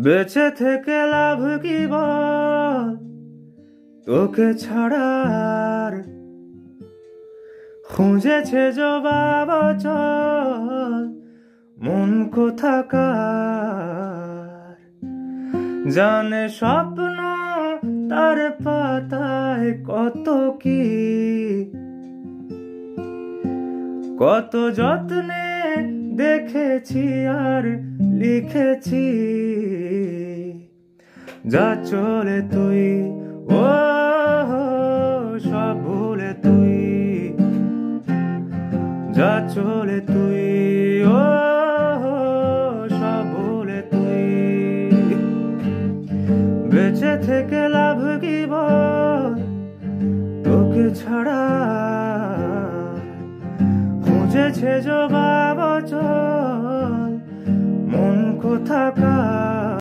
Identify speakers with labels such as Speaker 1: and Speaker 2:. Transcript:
Speaker 1: বেঁচে থেকে লাভ কি বল, তোকে ছাড়ার খুঁজেছে জবাব চল মন কোথাকার। জানে স্বপ্ন তার পাতায় কত কি, কত যত্নে দেখেছি আর লিখেছি। যা চলে তুই ও সব ভুলে তুই, যা চলে তুই ও সব ভুলে তুই। বেঁচে থেকে লাভ কি বল, তোকে ছাড়া খুঁজেছে জবাব চল মন কোথাকার।